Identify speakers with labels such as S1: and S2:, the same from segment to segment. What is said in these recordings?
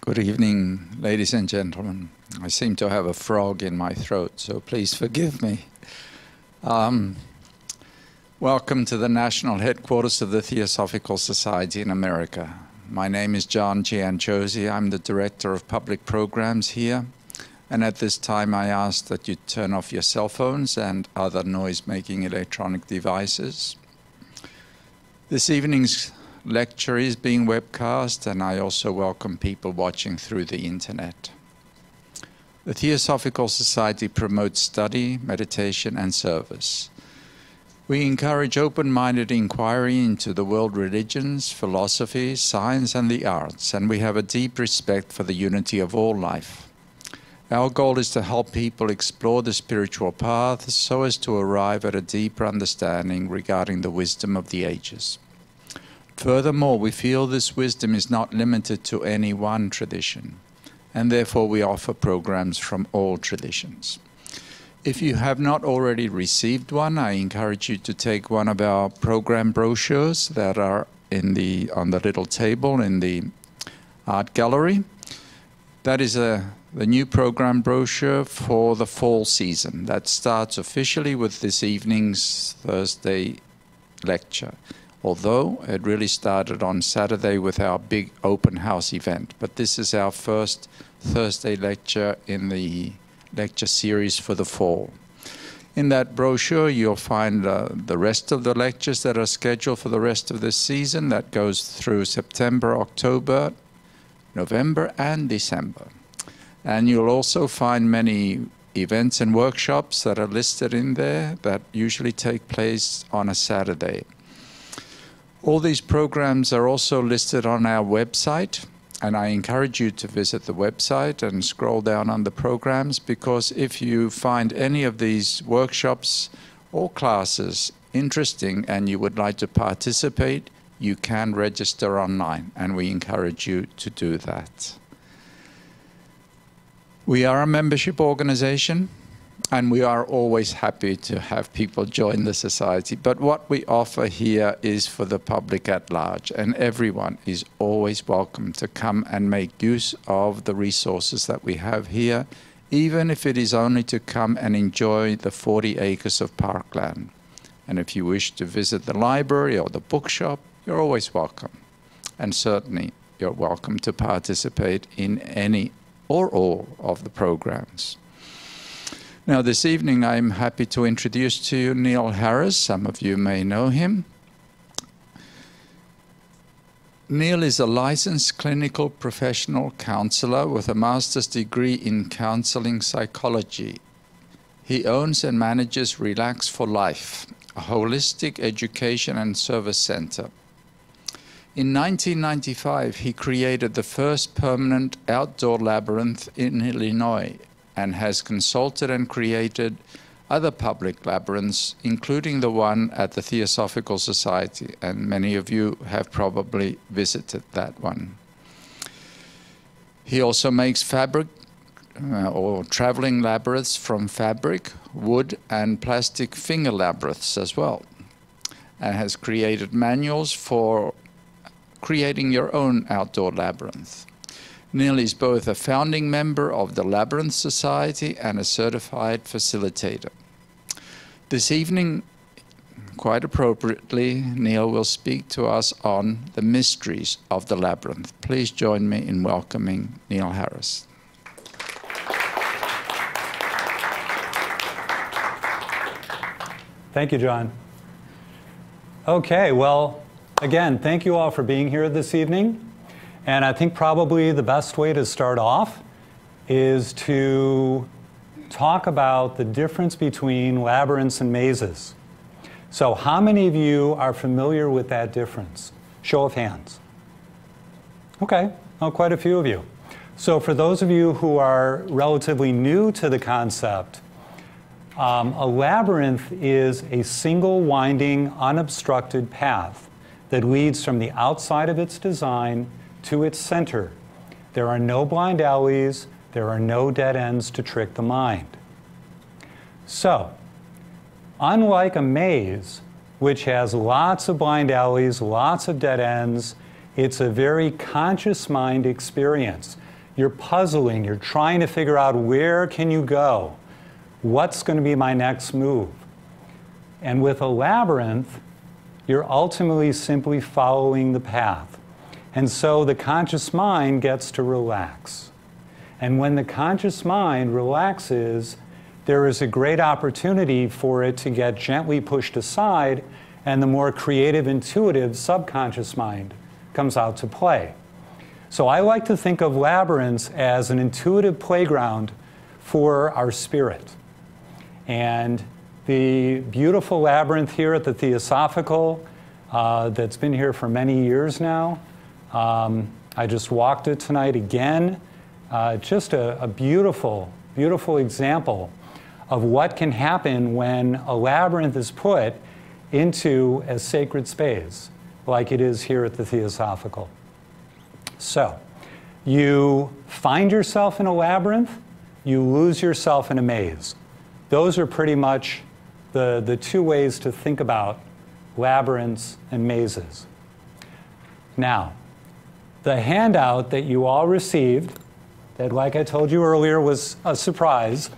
S1: Good evening, ladies and gentlemen. I seem to have a frog in my throat, so please forgive me. Welcome to the national headquarters of the Theosophical Society in America. My name is John Gianchosi. I'm the Director of Public Programs here. And at this time, I ask that you turn off your cell phones and other noise-making electronic devices. This evening's lecture is being webcast, and I also welcome people watching through the internet. The Theosophical Society promotes study, meditation, and service. We encourage open-minded inquiry into the world religions, philosophy, science, and the arts, and we have a deep respect for the unity of all life. Our goal is to help people explore the spiritual path so as to arrive at a deeper understanding regarding the wisdom of the ages. Furthermore, we feel this wisdom is not limited to any one tradition, and therefore we offer programs from all traditions. If you have not already received one, I encourage you to take one of our program brochures that are on the little table in the art gallery. That is the new program brochure for the fall season. That starts officially with this evening's Thursday lecture. Although it really started on Saturday with our big open house event. But this is our first Thursday lecture in the lecture series for the fall. In that brochure, you'll find the rest of the lectures that are scheduled for the rest of this season. That goes through September, October, November, and December. And you'll also find many events and workshops that are listed in there that usually take place on a Saturday. All these programs are also listed on our website, and I encourage you to visit the website and scroll down on the programs, because if you find any of these workshops or classes interesting and you would like to participate, you can register online, and we encourage you to do that. We are a membership organization, and we are always happy to have people join the society. But what we offer here is for the public at large, and everyone is always welcome to come and make use of the resources that we have here, even if it is only to come and enjoy the 40 acres of parkland. And if you wish to visit the library or the bookshop, you're always welcome. And certainly, you're welcome to participate in any or all of the programs. Now, this evening, I'm happy to introduce to you Neal Harris. Some of you may know him. Neal is a licensed clinical professional counselor with a master's degree in counseling psychology. He owns and manages Relax for Life, a holistic education and service center. In 1995, he created the first permanent outdoor labyrinth in Illinois, and has consulted and created other public labyrinths, including the one at the Theosophical Society, and many of you have probably visited that one. He also makes fabric or traveling labyrinths from fabric, wood, and plastic finger labyrinths as well, and has created manuals for creating your own outdoor labyrinth. Neal is both a founding member of the Labyrinth Society and a certified facilitator. This evening, quite appropriately, Neal will speak to us on the mysteries of the labyrinth. Please join me in welcoming Neal Harris.
S2: Thank you, John. Okay, well, again, thank you all for being here this evening. And I think probably the best way to start off is to talk about the difference between labyrinths and mazes. So how many of you are familiar with that difference? Show of hands. Okay, well, quite a few of you. So for those of you who are relatively new to the concept, a labyrinth is a single winding, unobstructed path that leads from the outside of its design to its center. There are no blind alleys, there are no dead ends to trick the mind. So, unlike a maze, which has lots of blind alleys, lots of dead ends, it's a very conscious mind experience. You're puzzling, you're trying to figure out where can you go? What's going to be my next move? And with a labyrinth, you're ultimately simply following the path. And so the conscious mind gets to relax. And when the conscious mind relaxes, there is a great opportunity for it to get gently pushed aside, and the more creative, intuitive subconscious mind comes out to play. So I like to think of labyrinths as an intuitive playground for our spirit. And the beautiful labyrinth here at the Theosophical, that's been here for many years now. I just walked it tonight again. Just a beautiful, beautiful example of what can happen when a labyrinth is put into a sacred space, like it is here at the Theosophical. So, you find yourself in a labyrinth, you lose yourself in a maze. Those are pretty much the two ways to think about labyrinths and mazes. Now, the handout that you all received, that, like I told you earlier, was a surprise,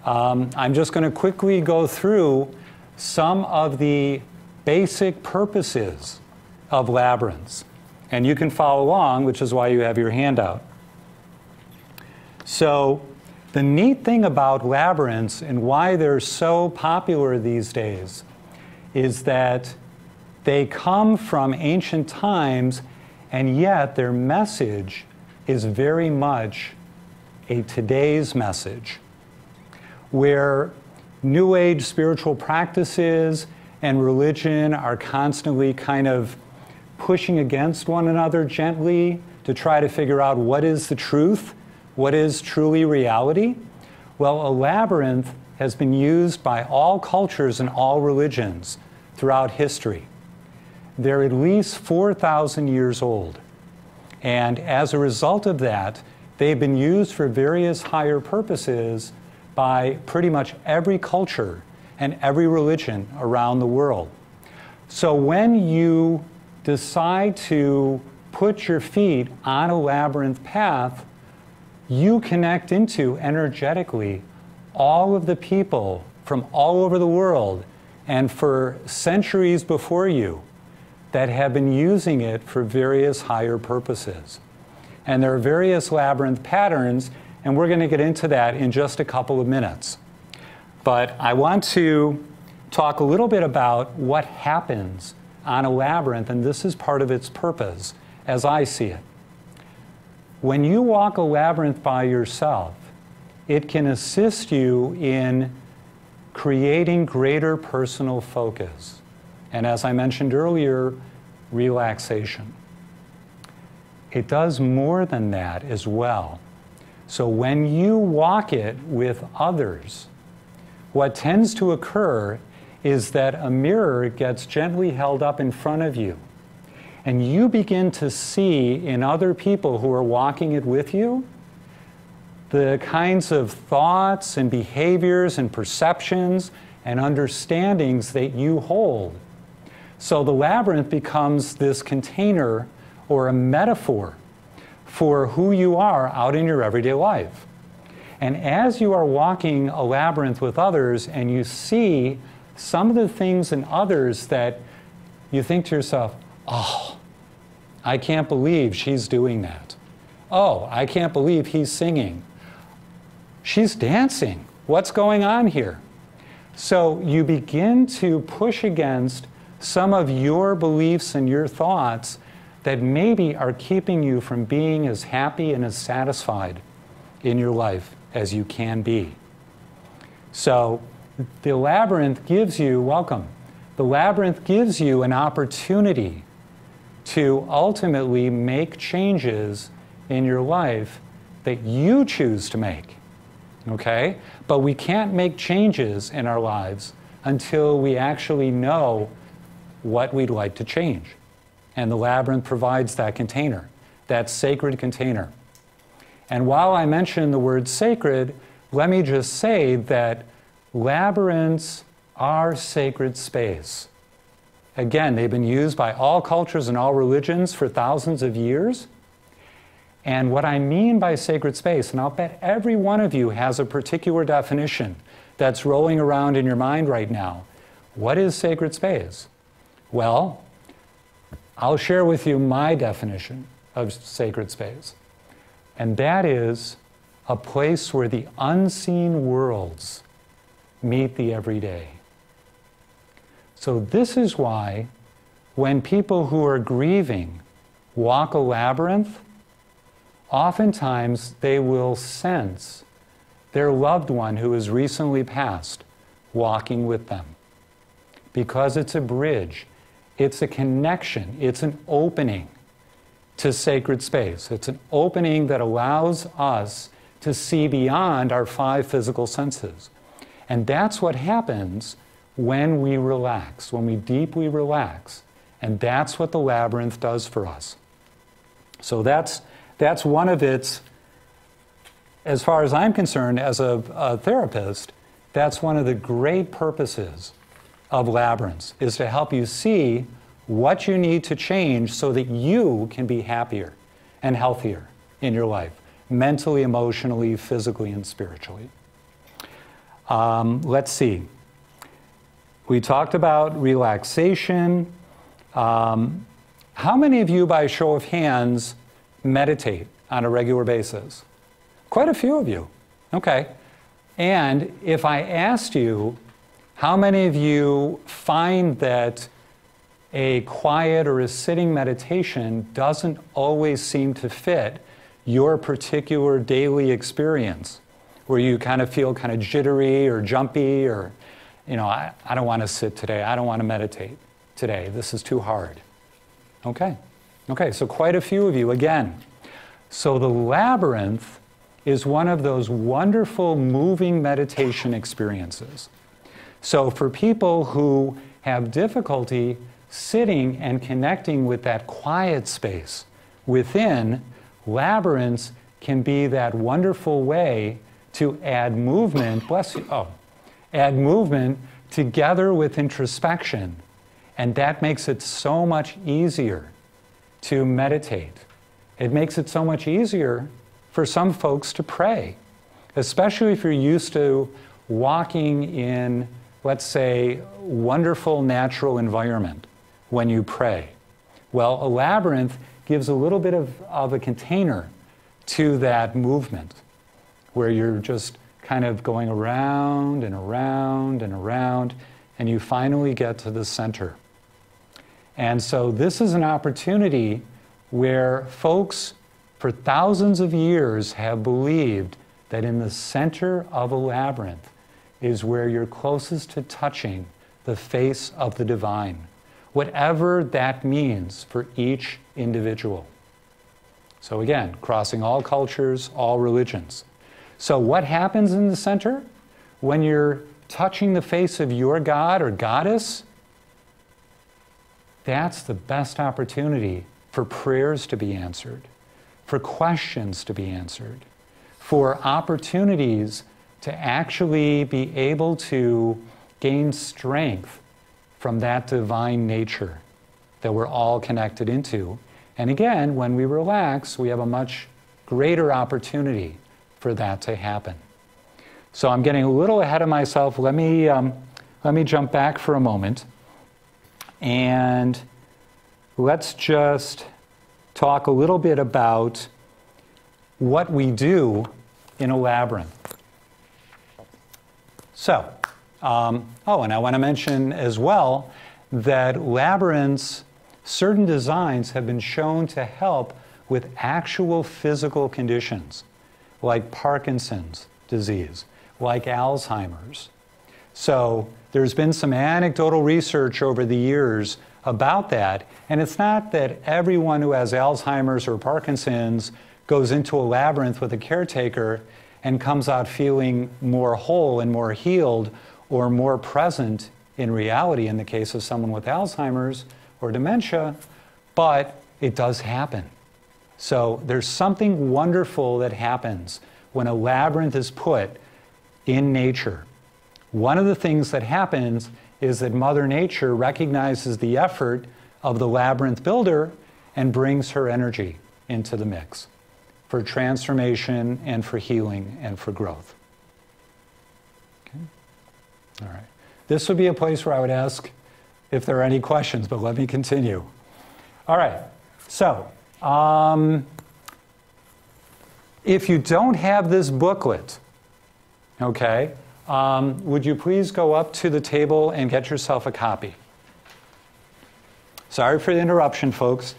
S2: I'm just going to quickly go through some of the basic purposes of labyrinths. And you can follow along, which is why you have your handout. So, the neat thing about labyrinths and why they're so popular these days is that they come from ancient times, and yet their message is very much a today's message, where New Age spiritual practices and religion are constantly kind of pushing against one another gently to try to figure out what is the truth, what is truly reality. Well, a labyrinth has been used by all cultures and all religions throughout history. They're at least 4,000 years old. And as a result of that, they've been used for various higher purposes by pretty much every culture and every religion around the world. So when you decide to put your feet on a labyrinth path, you connect into energetically all of the people from all over the world and for centuries before you that have been using it for various higher purposes. And there are various labyrinth patterns, and we're going to get into that in just a couple of minutes. But I want to talk a little bit about what happens on a labyrinth, and this is part of its purpose, as I see it. When you walk a labyrinth by yourself, it can assist you in creating greater personal focus. And as I mentioned earlier, relaxation. It does more than that as well. So when you walk it with others, what tends to occur is that a mirror gets gently held up in front of you. And you begin to see in other people who are walking it with you the kinds of thoughts and behaviors and perceptions and understandings that you hold. So the labyrinth becomes this container or a metaphor for who you are out in your everyday life. And as you are walking a labyrinth with others and you see some of the things in others that you think to yourself, oh, I can't believe she's doing that. Oh, I can't believe he's singing. She's dancing. What's going on here? So you begin to push against some of your beliefs and your thoughts that maybe are keeping you from being as happy and as satisfied in your life as you can be. So the labyrinth gives you, welcome, the labyrinth gives you an opportunity to ultimately make changes in your life that you choose to make, okay? But we can't make changes in our lives until we actually know what we'd like to change. And the labyrinth provides that container, that sacred container. And while I mention the word sacred, let me just say that labyrinths are sacred space. Again, they've been used by all cultures and all religions for thousands of years. And what I mean by sacred space, and I'll bet every one of you has a particular definition that's rolling around in your mind right now. What is sacred space? Well, I'll share with you my definition of sacred space. And that is a place where the unseen worlds meet the everyday. So this is why when people who are grieving walk a labyrinth, oftentimes they will sense their loved one who has recently passed walking with them. Because it's a bridge, it's a connection, it's an opening to sacred space. It's an opening that allows us to see beyond our 5 physical senses. And that's what happens when we relax, when we deeply relax. And that's what the labyrinth does for us. So that's one of its, as far as I'm concerned, as a therapist, that's one of the great purposes of labyrinths, is to help you see what you need to change so that you can be happier and healthier in your life, mentally, emotionally, physically, and spiritually. Let's see. We talked about relaxation. How many of you, by show of hands, meditate on a regular basis? Quite a few of you. Okay. And if I asked you, how many of you find that a quiet or a sitting meditation doesn't always seem to fit your particular daily experience, where you kind of feel kind of jittery or jumpy, or, you know, I don't want to sit today, I don't want to meditate today, this is too hard? Okay. Okay, so quite a few of you again. So the labyrinth is one of those wonderful moving meditation experiences. So for people who have difficulty sitting and connecting with that quiet space within, labyrinths can be that wonderful way to add movement, bless you, add movement together with introspection. And that makes it so much easier to meditate. It makes it so much easier for some folks to pray, especially if you're used to walking in, let's say, wonderful natural environment when you pray. Well, a labyrinth gives a little bit of a container to that movement, where you're just kind of going around and around and around, and you finally get to the center. And so this is an opportunity where folks for thousands of years have believed that in the center of a labyrinth is where you're closest to touching the face of the divine, whatever that means for each individual. So again, crossing all cultures, all religions. So what happens in the center? When you're touching the face of your god or goddess, that's the best opportunity for prayers to be answered, for questions to be answered, for opportunities to actually be able to gain strength from that divine nature that we're all connected into. And again, when we relax, we have a much greater opportunity for that to happen. So I'm getting a little ahead of myself. Let me jump back for a moment, and let's just talk a little bit about what we do in a labyrinth. So, and I want to mention as well that labyrinths, certain designs have been shown to help with actual physical conditions, like Parkinson's disease, like Alzheimer's. So there's been some anecdotal research over the years about that, and it's not that everyone who has Alzheimer's or Parkinson's goes into a labyrinth with a caretaker and comes out feeling more whole and more healed or more present in reality in the case of someone with Alzheimer's or dementia, but it does happen. So there's something wonderful that happens when a labyrinth is put in nature. One of the things that happens is that Mother Nature recognizes the effort of the labyrinth builder and brings her energy into the mix. for transformation and for healing and for growth. Okay? All right. This would be a place where I would ask if there are any questions, but let me continue. All right. So, if you don't have this booklet, okay, would you please go up to the table and get yourself a copy? Sorry for the interruption, folks.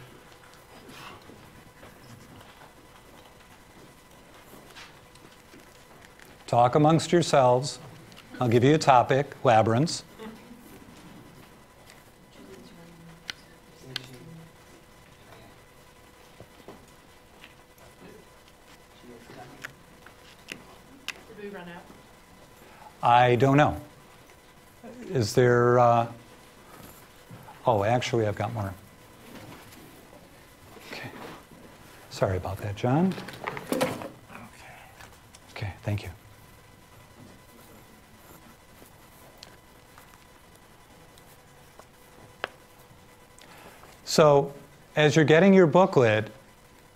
S2: Talk amongst yourselves. I'll give you a topic, labyrinths.
S3: Did we run out?
S2: I don't know. Is there... Oh, actually, I've got more. Okay. Sorry about that, John. Okay, thank you. So, as you're getting your booklet,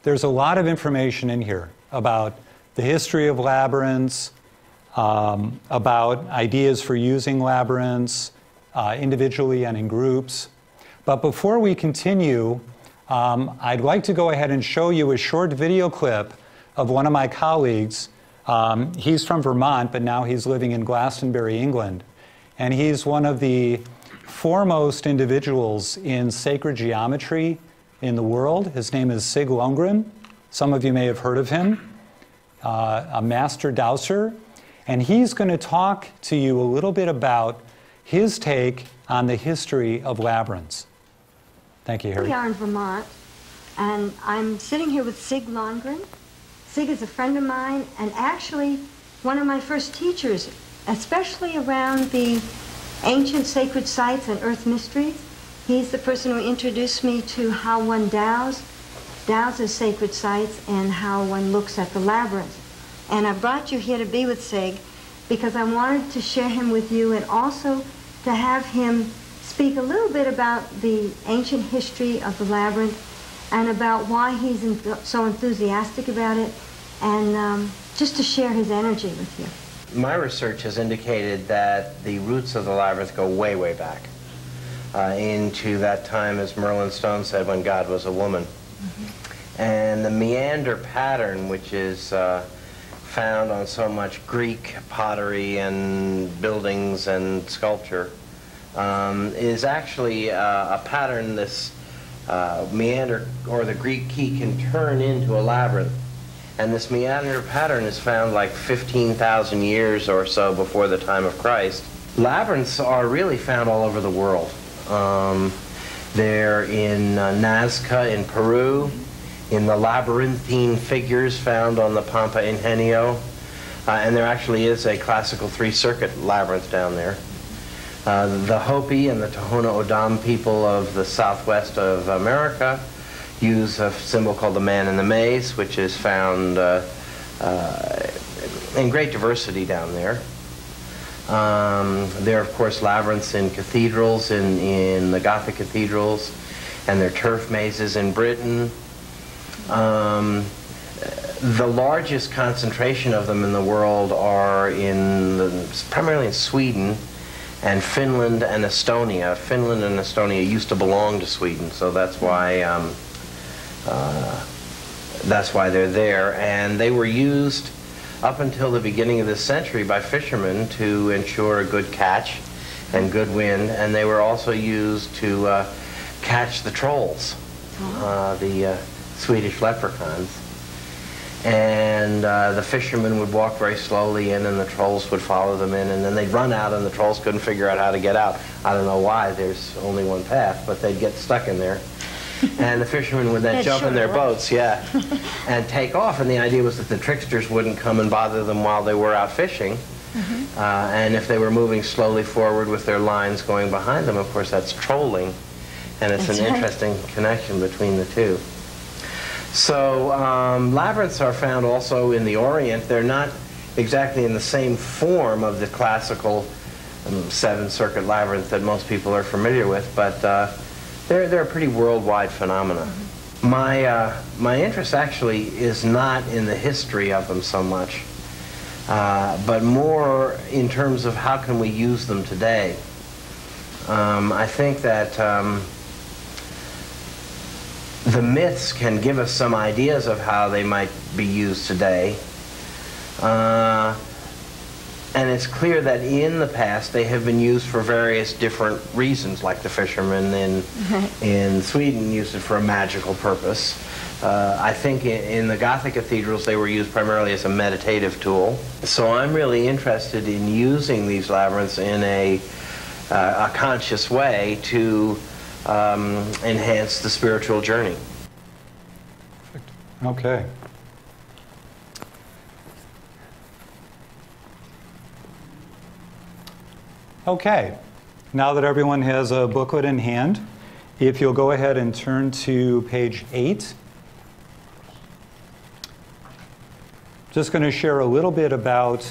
S2: there's a lot of information in here about the history of labyrinths, about ideas for using labyrinths individually and in groups. But before we continue, I'd like to go ahead and show you a short video clip of one of my colleagues. He's from Vermont, but now he's living in Glastonbury, England. And he's one of the foremost individuals in sacred geometry in the world. His name is Sig Lundgren. Some of you may have heard of him, a master dowser. And he's going to talk to you a little bit about his take on the history of labyrinths. Thank you, Harry.
S4: We are in Vermont, and I'm sitting here with Sig Lundgren. Sig is a friend of mine, and actually one of my first teachers, especially around the ancient sacred sites and earth mysteries. He's the person who introduced me to how one dowses sacred sites and how one looks at the labyrinth. And I brought you here to be with Sig because I wanted to share him with you and also to have him speak a little bit about the ancient history of the labyrinth and about why he's so enthusiastic about it, and just to share his energy with you.
S5: My research has indicated that the roots of the labyrinth go way, way back into that time, as Merlin Stone said, when God was a woman. Mm-hmm. And the meander pattern, which is found on so much Greek pottery and buildings and sculpture, is actually a pattern this meander, or the Greek key, can turn into a labyrinth. And this meander pattern is found like 15,000 years or so before the time of Christ. Labyrinths are really found all over the world. They're in Nazca in Peru, in the labyrinthine figures found on the Pampa Ingenio, and there actually is a classical three-circuit labyrinth down there. The Hopi and the Tohono O'odham people of the southwest of America use a symbol called the man in the maze, which is found in great diversity down there. There are, of course, labyrinths in cathedrals, in the Gothic cathedrals, and there are turf mazes in Britain. The largest concentration of them in the world are primarily in Sweden and Finland and Estonia. Finland and Estonia used to belong to Sweden, so that's why they're there. And they were used up until the beginning of this century by fishermen to ensure a good catch and good wind, and they were also used to catch the trolls, the Swedish leprechauns. And the fishermen would walk very slowly in, and the trolls would follow them in, and then they'd run out, and the trolls couldn't figure out how to get out. I don't know why, there's only one path, but they'd get stuck in there. And the fishermen would then jump in their boats, and take off. And the idea was that the tricksters wouldn't come and bother them while they were out fishing. Mm-hmm. And if they were moving slowly forward with their lines going behind them, of course, that's trolling. And it's an interesting connection between the two. So labyrinths are found also in the Orient. They're not exactly in the same form of the classical seven-circuit labyrinth that most people are familiar with, but they're a pretty worldwide phenomenon. My interest actually is not in the history of them so much, but more in terms of how can we use them today. I think that the myths can give us some ideas of how they might be used today. And it's clear that in the past they have been used for various different reasons, like the fishermen in Sweden used it for a magical purpose. I think in the Gothic cathedrals they were used primarily as a meditative tool. So I'm really interested in using these labyrinths in a conscious way to enhance the spiritual journey.
S2: Okay. Okay, now that everyone has a booklet in hand, if you'll go ahead and turn to page 8. Just going to share a little bit about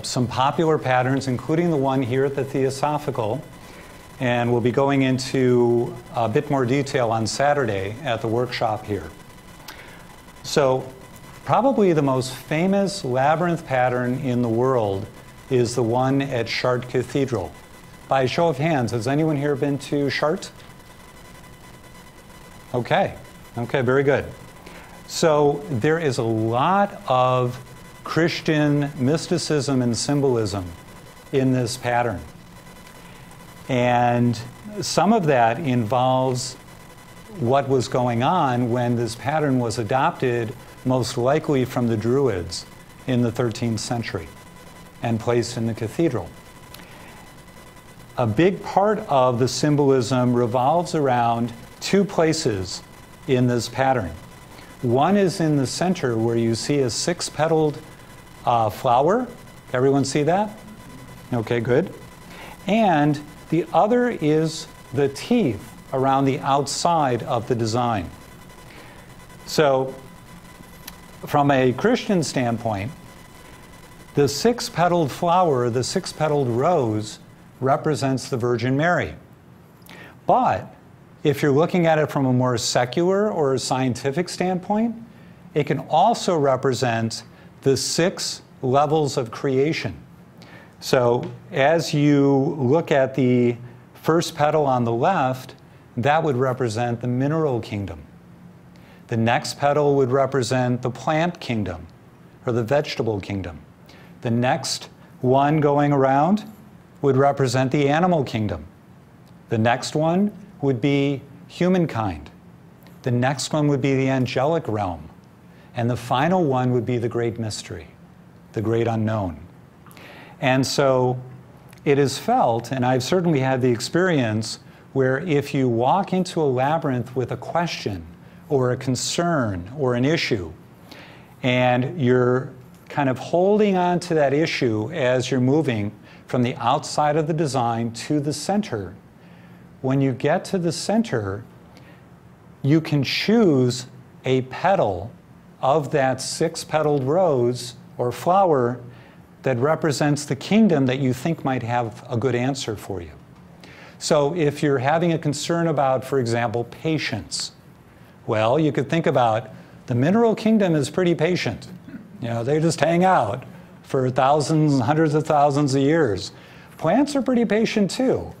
S2: some popular patterns, including the one here at the Theosophical, and we'll be going into a bit more detail on Saturday at the workshop here. So, probably the most famous labyrinth pattern in the world is the one at Chartres Cathedral. By a show of hands, has anyone here been to Chartres? Okay, very good. So there is a lot of Christian mysticism and symbolism in this pattern. And some of that involves what was going on when this pattern was adopted, most likely from the Druids in the 13th century and placed in the cathedral. A big part of the symbolism revolves around two places in this pattern. One is in the center where you see a six-petaled flower. Everyone see that? Okay, good. And the other is the teeth around the outside of the design. So, from a Christian standpoint, the six-petaled flower, the six-petaled rose, represents the Virgin Mary. But if you're looking at it from a more secular or scientific standpoint, it can also represent the 6 levels of creation. So as you look at the first petal on the left, that would represent the mineral kingdom. The next petal would represent the plant kingdom or the vegetable kingdom. The next one going around would represent the animal kingdom. The next one would be humankind. The next one would be the angelic realm. And the final one would be the great mystery, the great unknown. And so it is felt, and I've certainly had the experience, where if you walk into a labyrinth with a question or a concern or an issue, and you're kind of holding on to that issue as you're moving from the outside of the design to the center, when you get to the center, you can choose a petal of that 6-petaled rose or flower that represents the kingdom that you think might have a good answer for you. So if you're having a concern about, for example, patience, well, you could think about the mineral kingdom is pretty patient. You know, they just hang out for thousands, hundreds of thousands of years. Plants are pretty patient too.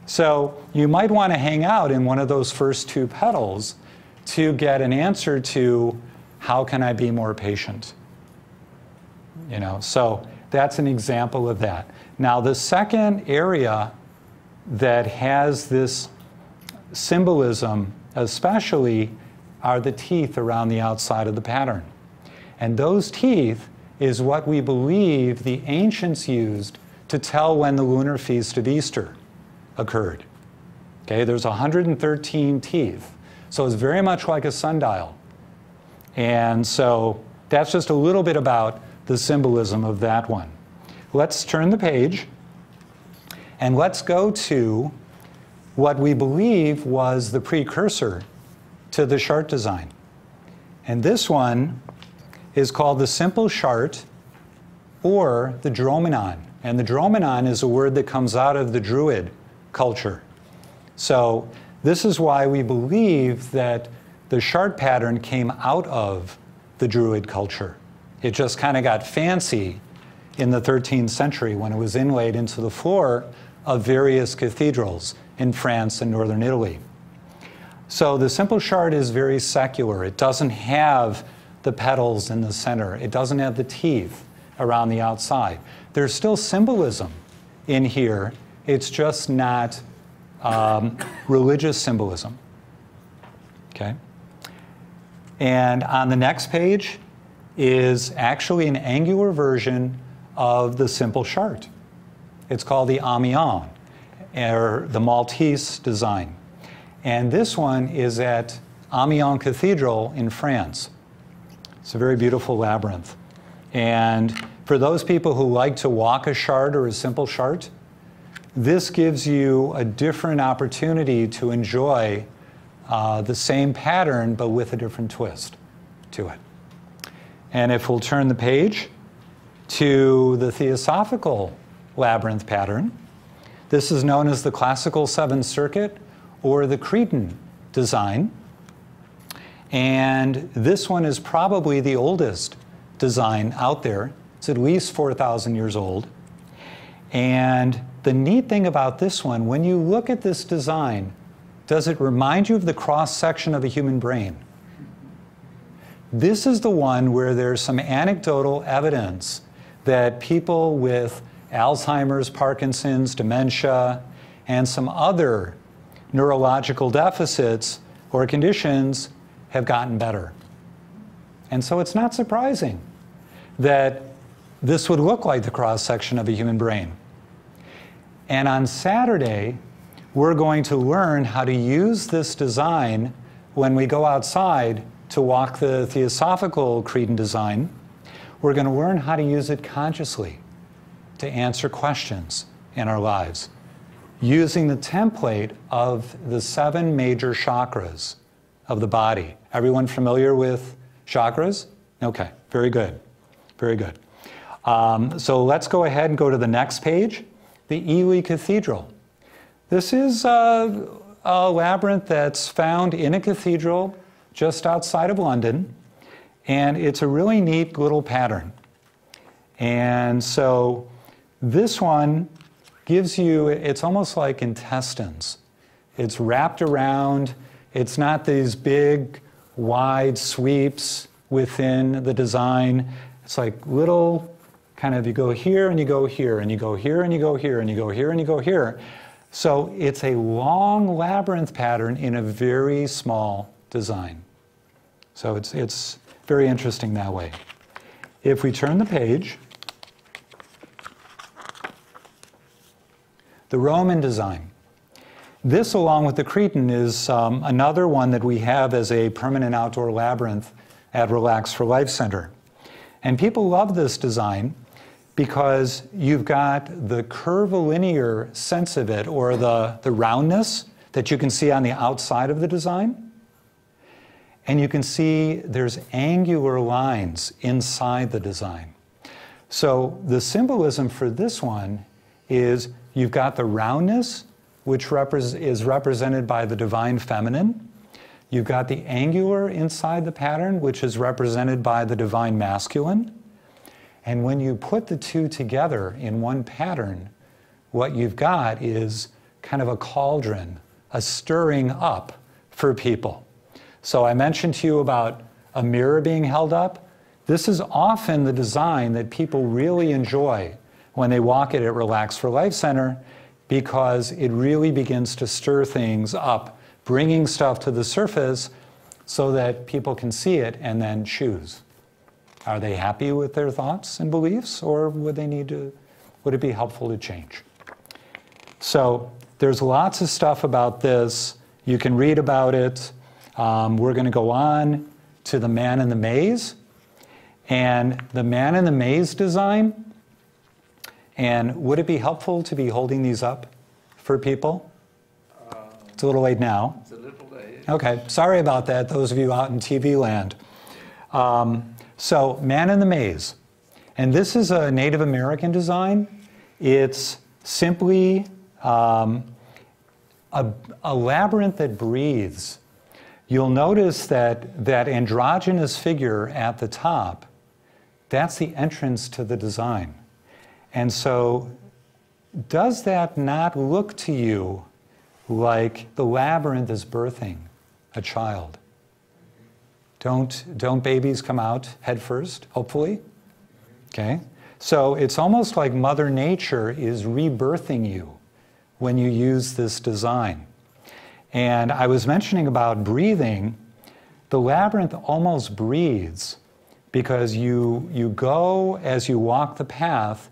S2: So you might want to hang out in one of those first 2 petals to get an answer to how can I be more patient? You know, so that's an example of that. Now the second area that has this symbolism especially are the teeth around the outside of the pattern. And those teeth is what we believe the ancients used to tell when the lunar feast of Easter occurred. Okay, there's 113 teeth. So it's very much like a sundial. And so that's just a little bit about the symbolism of that one. Let's turn the page and let's go to what we believe was the precursor to the Chartres design. And this one is called the simple Chartres or the dromenon. And the dromenon is a word that comes out of the Druid culture. So this is why we believe that the chart pattern came out of the Druid culture. It just kind of got fancy in the 13th century when it was inlaid into the floor of various cathedrals in France and northern Italy. So the simple chart is very secular. It doesn't have the petals in the center. It doesn't have the teeth around the outside. There's still symbolism in here. It's just not religious symbolism. Okay? And on the next page is actually an angular version of the simple chart. It's called the Amiens, or the Maltese design. And this one is at Amiens Cathedral in France. It's a very beautiful labyrinth. And for those people who like to walk a chart or a simple chart, this gives you a different opportunity to enjoy the same pattern, but with a different twist to it. And if we'll turn the page to the Theosophical labyrinth pattern, this is known as the classical seventh circuit or the Cretan design. And this one is probably the oldest design out there. It's at least 4,000 years old. And the neat thing about this one, when you look at this design, does it remind you of the cross-section of a human brain? This is the one where there's some anecdotal evidence that people with Alzheimer's, Parkinson's, dementia, and some other neurological deficits or conditions have gotten better. And so it's not surprising that this would look like the cross-section of a human brain. And on Saturday, we're going to learn how to use this design when we go outside to walk the Theosophical Cretan design. We're going to learn how to use it consciously to answer questions in our lives, using the template of the 7 major chakras of the body. Everyone familiar with chakras? Okay, very good, very good. So let's go ahead and go to the next page, the Ely Cathedral. This is a labyrinth that's found in a cathedral just outside of London, and it's a really neat little pattern. And so this one gives you, it's almost like intestines. It's wrapped around, it's not these big, wide sweeps within the design. It's like little, kind of, you go here and you go here and you go here and you go here and you go here and you go here. So it's a long labyrinth pattern in a very small design. So it's very interesting that way. If we turn the page, the Roman design. This, along with the Cretan, is another one that we have as a permanent outdoor labyrinth at Relax for Life Center. And people love this design because you've got the curvilinear sense of it, or the roundness that you can see on the outside of the design. And you can see there's angular lines inside the design. So the symbolism for this one is you've got the roundness, which is represented by the divine feminine. You've got the angular inside the pattern, which is represented by the divine masculine. And when you put the two together in one pattern, what you've got is kind of a cauldron, a stirring up for people. So I mentioned to you about a mirror being held up. This is often the design that people really enjoy when they walk it at Relax for Life Center, because it really begins to stir things up, bringing stuff to the surface so that people can see it and then choose. Are they happy with their thoughts and beliefs, or would it be helpful to change? So there's lots of stuff about this. You can read about it. We're going to go on to the Man in the Maze. And the Man in the Maze design, and would it be helpful to be holding these up for people? It's a little late now.
S1: It's a little late.
S2: Okay, sorry about that, those of you out in TV land. So, Man in the Maze. And this is a Native American design. It's simply a labyrinth that breathes. you'll notice that that androgynous figure at the top, that's the entrance to the design. And so, does that not look to you like the labyrinth is birthing a child? Don't babies come out head first, hopefully? Okay. So it's almost like Mother Nature is rebirthing you when you use this design. And I was mentioning about breathing. The labyrinth almost breathes because you go as you walk the path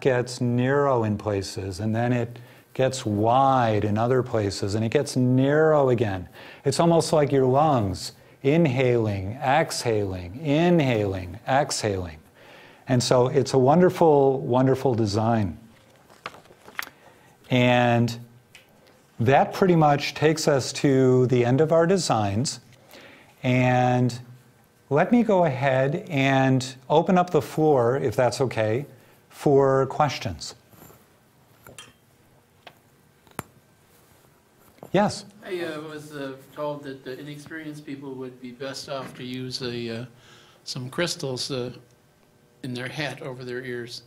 S2: gets narrow in places, and then it gets wide in other places, and it gets narrow again. It's almost like your lungs, inhaling, exhaling, inhaling, exhaling. And so it's a wonderful, wonderful design. And that pretty much takes us to the end of our designs. And let me go ahead and open up the floor, if that's okay, for questions. Yes?
S6: I was told that the inexperienced people would be best off to use some crystals in their hat over their ears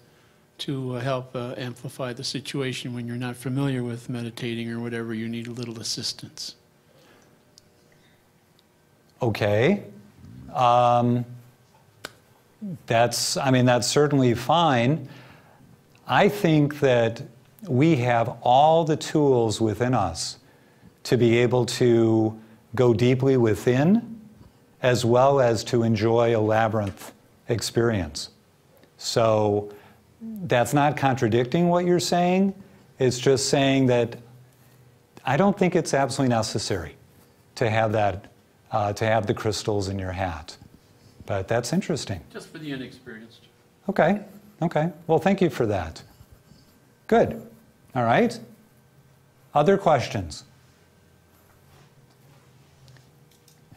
S6: to help amplify the situation when you're not familiar with meditating or whatever, you need a little assistance.
S2: Okay. That's certainly fine. I think that we have all the tools within us to be able to go deeply within, as well as to enjoy a labyrinth experience. So that's not contradicting what you're saying. It's just saying that I don't think it's absolutely necessary to have that, to have the crystals in your hat. But that's interesting.
S6: Just for the inexperienced.
S2: Okay, okay. Well, thank you for that. Good. All right. Other questions?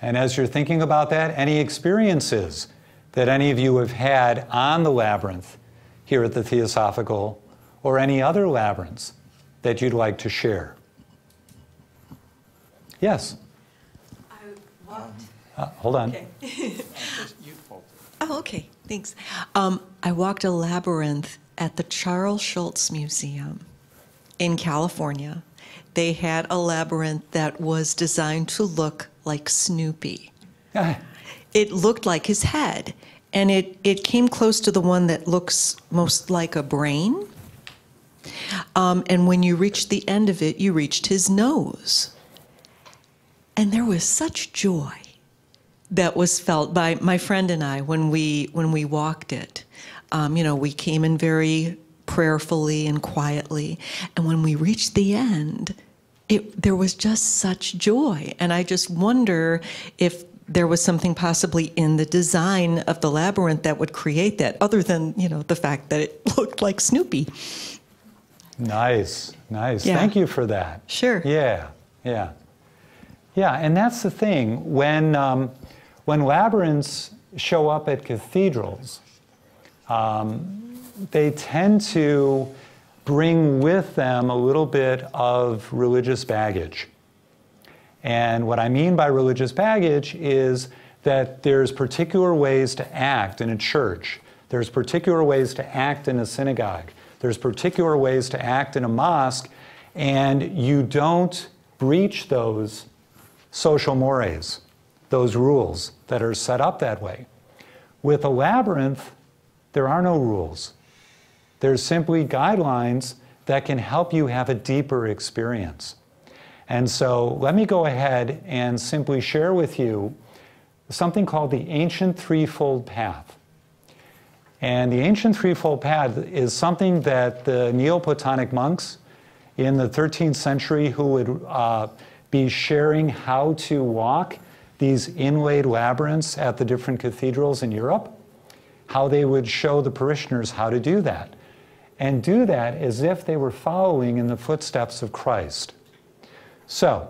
S2: And as you're thinking about that, any experiences that any of you have had on the labyrinth here at the Theosophical, or any other labyrinths that you'd like to share? Yes?
S7: I walked.
S2: Hold on.
S7: Okay. Oh, okay. Thanks. I walked a labyrinth at the Charles Schulz Museum in California. They had a labyrinth that was designed to look like Snoopy. It looked like his head, and it came close to the one that looks most like a brain. And when you reached the end of it, you reached his nose. And there was such joy that was felt by my friend and I when we walked it. We came in very prayerfully and quietly, and when we reached the end, there was just such joy. And I just wonder if there was something possibly in the design of the labyrinth that would create that, other than the fact that it looked like Snoopy.
S2: Nice, nice.
S7: Yeah.
S2: Thank you for that.
S7: Sure.
S2: Yeah, yeah. Yeah, and that's the thing. When labyrinths show up at cathedrals, they tend to bring with them a little bit of religious baggage. And what I mean by religious baggage is that there's particular ways to act in a church. There's particular ways to act in a synagogue. There's particular ways to act in a mosque, and you don't breach those social mores, those rules that are set up that way. With a labyrinth, there are no rules. There's simply guidelines that can help you have a deeper experience. And so let me go ahead and simply share with you something called the Ancient Threefold Path. And the Ancient Threefold Path is something that the Neoplatonic monks in the 13th century, who would be sharing how to walk these inlaid labyrinths at the different cathedrals in Europe, how they would show the parishioners how to do that, and do that as if they were following in the footsteps of Christ. So,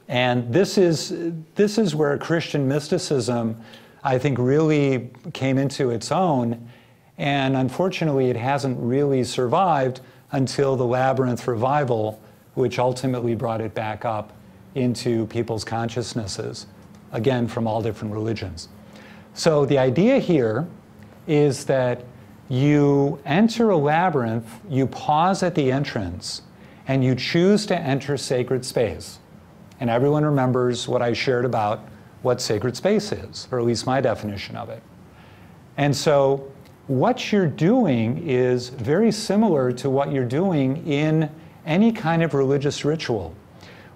S2: and this is where Christian mysticism, I think, really came into its own, and unfortunately it hasn't really survived until the Labyrinth revival, which ultimately brought it back up into people's consciousnesses, again, from all different religions. So the idea here is that you enter a labyrinth, you pause at the entrance, and you choose to enter sacred space. And everyone remembers what I shared about what sacred space is, or at least my definition of it. And so what you're doing is very similar to what you're doing in any kind of religious ritual,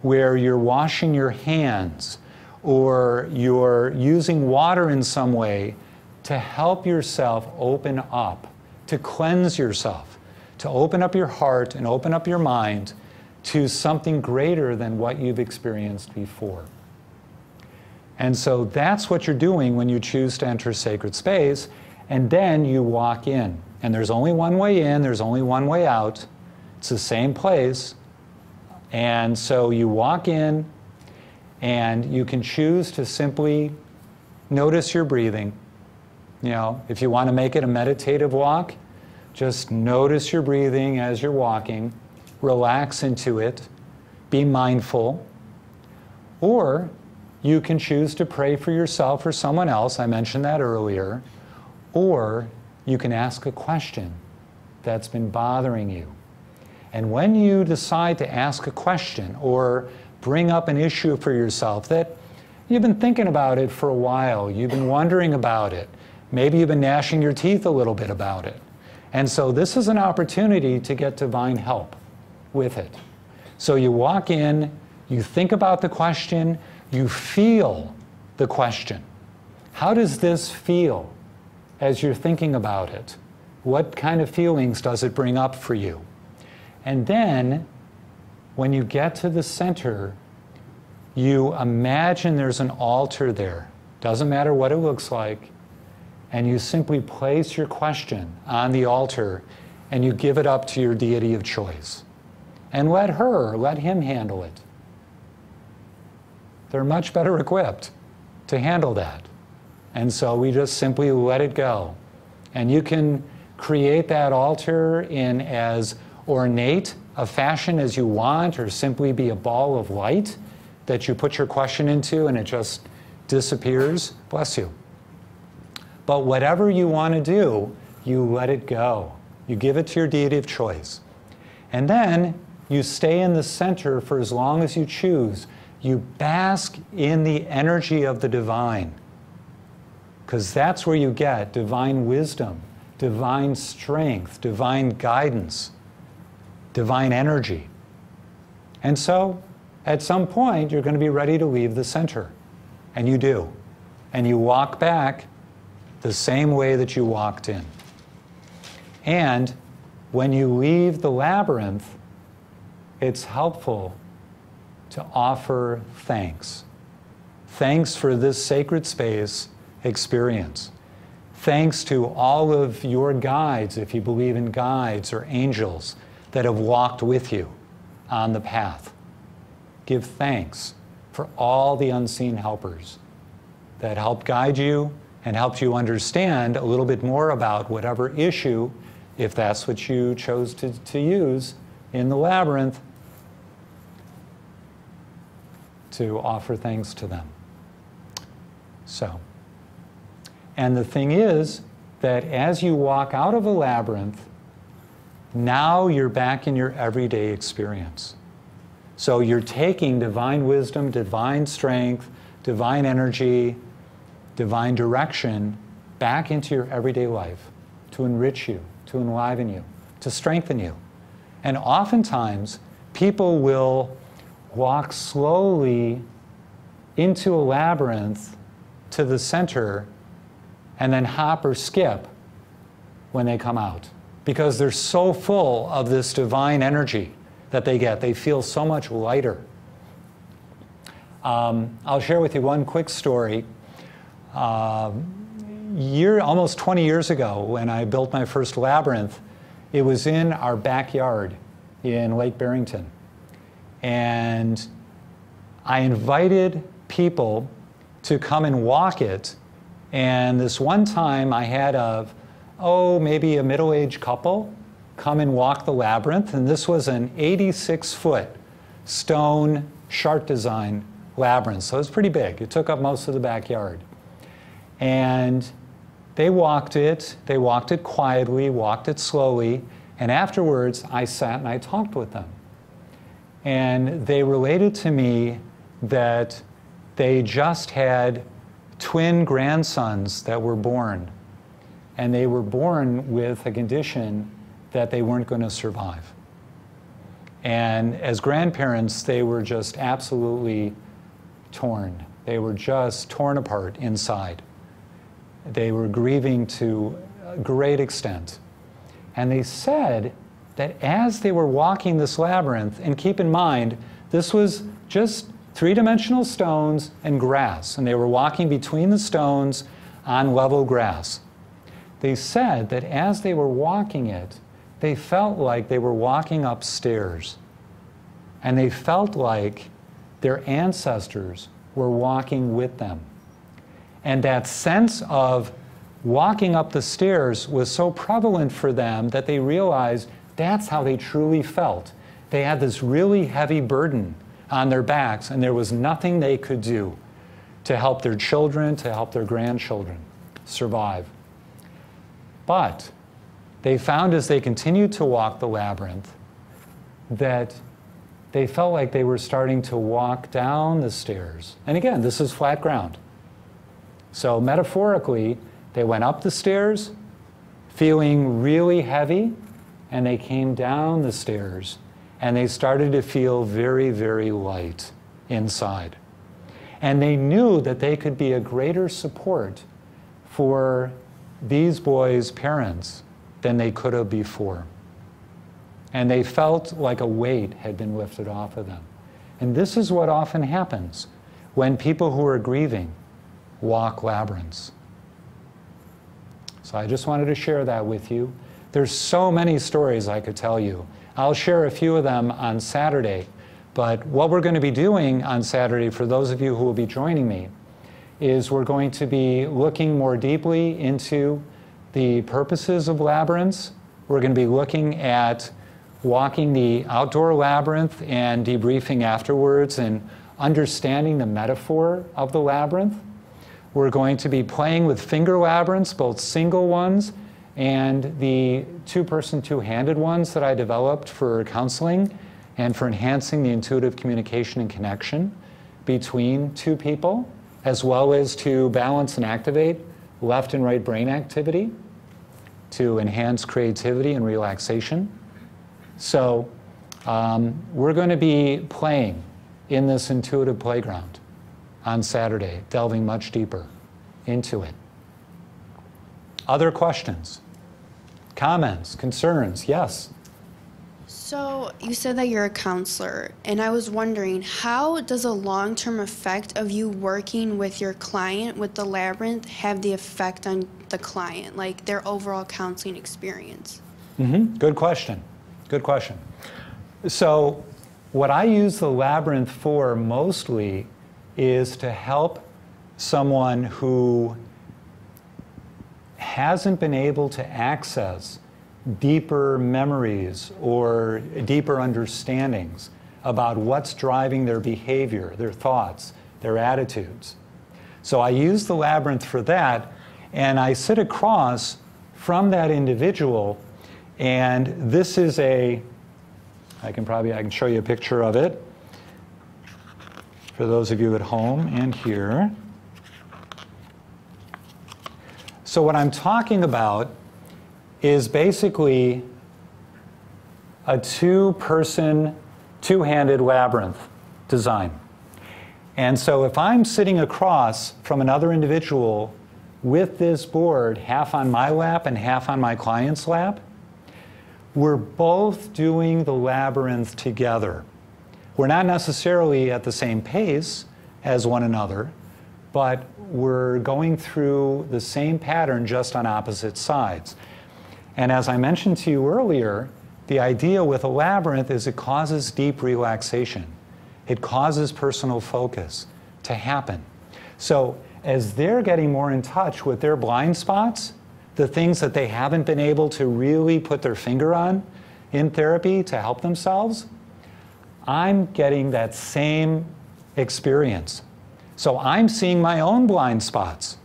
S2: where you're washing your hands, or you're using water in some way to help yourself open up, to cleanse yourself, to open up your heart and open up your mind to something greater than what you've experienced before. And so that's what you're doing when you choose to enter sacred space, and then you walk in. And there's only one way in, there's only one way out. It's the same place. And so you walk in, and you can choose to simply notice your breathing. You know, if you want to make it a meditative walk, just notice your breathing as you're walking, relax into it, be mindful. Or you can choose to pray for yourself or someone else, I mentioned that earlier, or you can ask a question that's been bothering you. And when you decide to ask a question or bring up an issue for yourself that you've been thinking about it for a while, you've been wondering about it, maybe you've been gnashing your teeth a little bit about it. And so this is an opportunity to get divine help with it. So you walk in, you think about the question, you feel the question. How does this feel as you're thinking about it? What kind of feelings does it bring up for you? And then, when you get to the center, you imagine there's an altar there. Doesn't matter what it looks like. And you simply place your question on the altar and you give it up to your deity of choice. And let her or let him handle it. They're much better equipped to handle that. And so we just simply let it go. And you can create that altar in as ornate a fashion as you want, or simply be a ball of light that you put your question into and it just disappears. Bless you. But whatever you want to do, you let it go. You give it to your deity of choice. And then you stay in the center for as long as you choose. You bask in the energy of the divine, because that's where you get divine wisdom, divine strength, divine guidance, divine energy. And so, at some point, you're going to be ready to leave the center. And you do. And you walk back the same way that you walked in. And when you leave the labyrinth, it's helpful to offer thanks. Thanks for this sacred space experience. Thanks to all of your guides, if you believe in guides or angels, that have walked with you on the path. Give thanks for all the unseen helpers that helped guide you and helped you understand a little bit more about whatever issue, if that's what you chose to use in the labyrinth, to offer thanks to them. So, and the thing is that as you walk out of a labyrinth, now you're back in your everyday experience. So you're taking divine wisdom, divine strength, divine energy, divine direction back into your everyday life to enrich you, to enliven you, to strengthen you. And oftentimes, people will walk slowly into a labyrinth to the center and then hop or skip when they come out, because they're so full of this divine energy that they get. They feel so much lighter. I'll share with you one quick story. Almost 20 years ago, when I built my first labyrinth, it was in our backyard in Lake Barrington. And I invited people to come and walk it. And this one time I had maybe a middle-aged couple come and walk the labyrinth. And this was an 86-foot stone chart design labyrinth. So it was pretty big. It took up most of the backyard. And they walked it quietly, walked it slowly, and afterwards I sat and I talked with them. And they related to me that they just had twin grandsons that were born. And they were born with a condition that they weren't going to survive. And as grandparents, they were just absolutely torn. They were just torn apart inside. They were grieving to a great extent. And they said that as they were walking this labyrinth, and keep in mind, this was just three-dimensional stones and grass, and they were walking between the stones on level grass. They said that as they were walking it, they felt like they were walking upstairs, and they felt like their ancestors were walking with them. And that sense of walking up the stairs was so prevalent for them that they realized that's how they truly felt. They had this really heavy burden on their backs, and there was nothing they could do to help their children, to help their grandchildren survive. But they found as they continued to walk the labyrinth that they felt like they were starting to walk down the stairs. And again, this is flat ground. So metaphorically, they went up the stairs feeling really heavy, and they came down the stairs and they started to feel very, very light inside. And they knew that they could be a greater support for these boys' parents than they could have before. And they felt like a weight had been lifted off of them. And this is what often happens when people who are grieving walk labyrinths. So I just wanted to share that with you. There's so many stories I could tell you. I'll share a few of them on Saturday. But what we're going to be doing on Saturday, for those of you who will be joining me, is we're going to be looking more deeply into the purposes of labyrinths. We're going to be looking at walking the outdoor labyrinth and debriefing afterwards and understanding the metaphor of the labyrinth. We're going to be playing with finger labyrinths, both single ones and the two-person, two-handed ones that I developed for counseling and for enhancing the intuitive communication and connection between two people, as well as to balance and activate left and right brain activity to enhance creativity and relaxation. So we're going to be playing in this intuitive playground on Saturday, delving much deeper into it. Other questions? Comments? Concerns? Yes?
S8: So you said that you're a counselor, and I was wondering, how does a long-term effect of you working with your client with the labyrinth have the effect on the client, like their overall counseling experience?
S2: Good question. Good question. So what I use the labyrinth for mostly is to help someone who hasn't been able to access deeper memories or deeper understandings about what's driving their behavior, their thoughts, their attitudes. So I use the labyrinth for that, and I sit across from that individual, and this is I can show you a picture of it for those of you at home and here. So what I'm talking about is basically a two-person, two-handed labyrinth design. And so if I'm sitting across from another individual with this board, half on my lap and half on my client's lap, we're both doing the labyrinth together. We're not necessarily at the same pace as one another, but we're going through the same pattern just on opposite sides. And as I mentioned to you earlier, the idea with a labyrinth is it causes deep relaxation. It causes personal focus to happen. So as they're getting more in touch with their blind spots, the things that they haven't been able to really put their finger on in therapy to help themselves, I'm getting that same experience. So I'm seeing my own blind spots.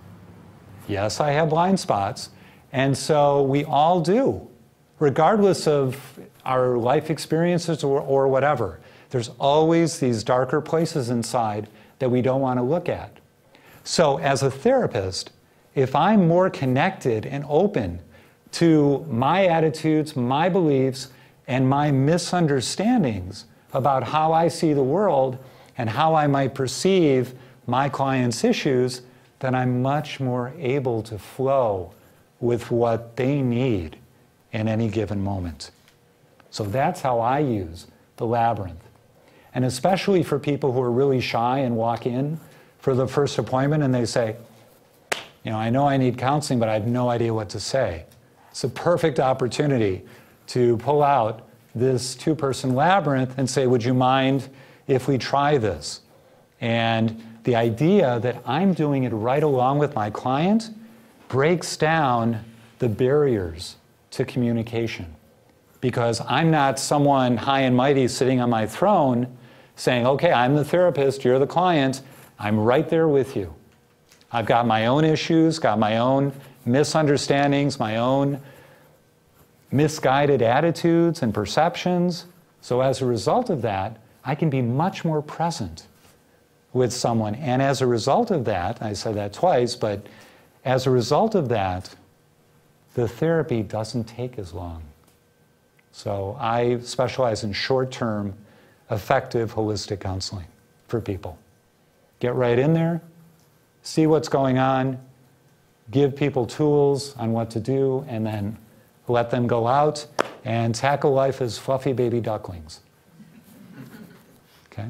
S2: Yes, I have blind spots, and so we all do, regardless of our life experiences or whatever. There's always these darker places inside that we don't want to look at. So as a therapist, if I'm more connected and open to my attitudes, my beliefs, and my misunderstandings about how I see the world and how I might perceive my clients' issues, then I'm much more able to flow with what they need in any given moment. So that's how I use the Labyrinth. And especially for people who are really shy and walk in for the first appointment and they say, you know, I know I need counseling, but I have no idea what to say. It's a perfect opportunity to pull out this two-person labyrinth and say, would you mind if we try this? And the idea that I'm doing it right along with my client breaks down the barriers to communication. Because I'm not someone high and mighty sitting on my throne saying, okay, I'm the therapist, you're the client, I'm right there with you. I've got my own issues, got my own misunderstandings, my own misguided attitudes and perceptions. So as a result of that, I can be much more present with someone. And as a result of that, I said that twice, but as a result of that, the therapy doesn't take as long. So I specialize in short-term, effective, holistic counseling for people. Get right in there, see what's going on, give people tools on what to do, and then let them go out and tackle life as fluffy baby ducklings. Okay?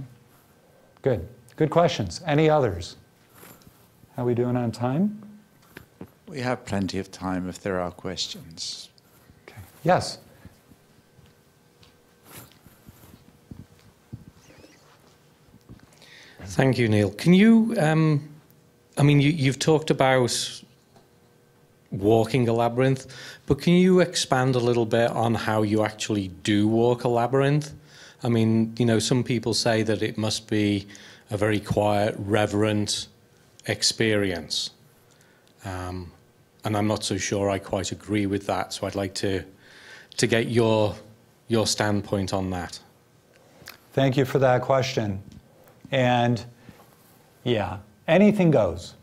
S2: Good. Good questions. Any others? How are we doing on time?
S1: We have plenty of time if there are questions.
S2: Okay. Yes?
S9: Thank you, Neal. Can you, I mean, you've talked about walking a labyrinth, but can you expand a little bit on how you actually do walk a labyrinth? I mean, you know, some people say that it must be a very quiet, reverent experience. And I'm not so sure I quite agree with that, so I'd like to get your standpoint on that.
S2: Thank you for that question. And yeah, anything goes.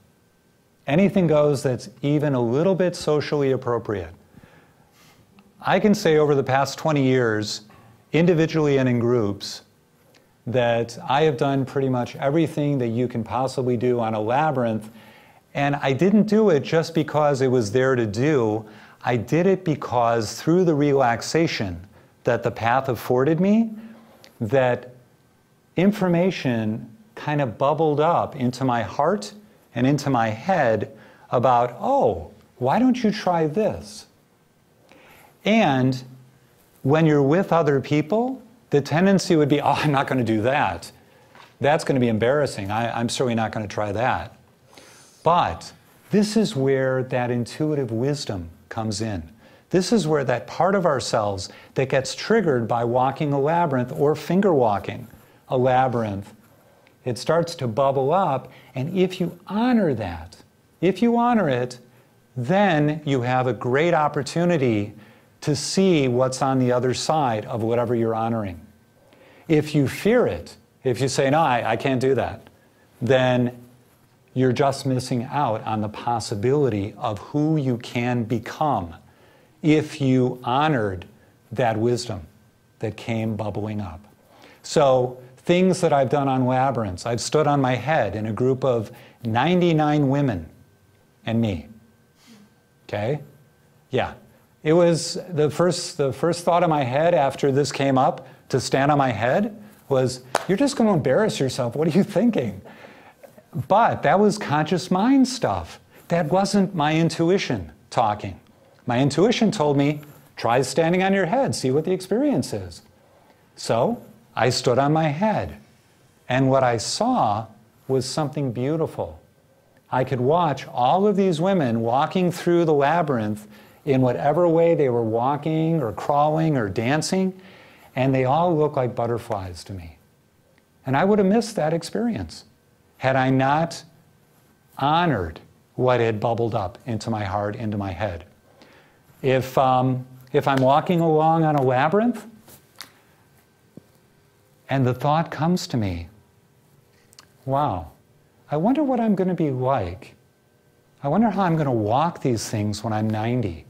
S2: Anything goes that's even a little bit socially appropriate. I can say over the past 20 years, individually and in groups, that I have done pretty much everything that you can possibly do on a labyrinth. And I didn't do it just because it was there to do. I did it because through the relaxation that the path afforded me, that information kind of bubbled up into my heart and into my head about, oh, why don't you try this? And when you're with other people, the tendency would be, oh, I'm not going to do that. That's going to be embarrassing. I'm certainly not going to try that. But this is where that intuitive wisdom comes in. This is where that part of ourselves that gets triggered by walking a labyrinth or finger walking a labyrinth, it starts to bubble up, and if you honor that, if you honor it, then you have a great opportunity to see what's on the other side of whatever you're honoring. If you fear it, if you say, no, I can't do that, then you're just missing out on the possibility of who you can become if you honored that wisdom that came bubbling up. So things that I've done on labyrinths, I've stood on my head in a group of 99 women and me. Okay? Yeah. It was the first thought in my head after this came up to stand on my head was, you're just going to embarrass yourself. What are you thinking? But that was conscious mind stuff. That wasn't my intuition talking. My intuition told me, try standing on your head, see what the experience is. So I stood on my head, and what I saw was something beautiful. I could watch all of these women walking through the labyrinth in whatever way they were walking or crawling or dancing, and they all looked like butterflies to me. And I would have missed that experience had I not honored what had bubbled up into my heart, into my head. If I'm walking along on a labyrinth and the thought comes to me, wow, I wonder what I'm going to be like. I wonder how I'm going to walk these things when I'm 90.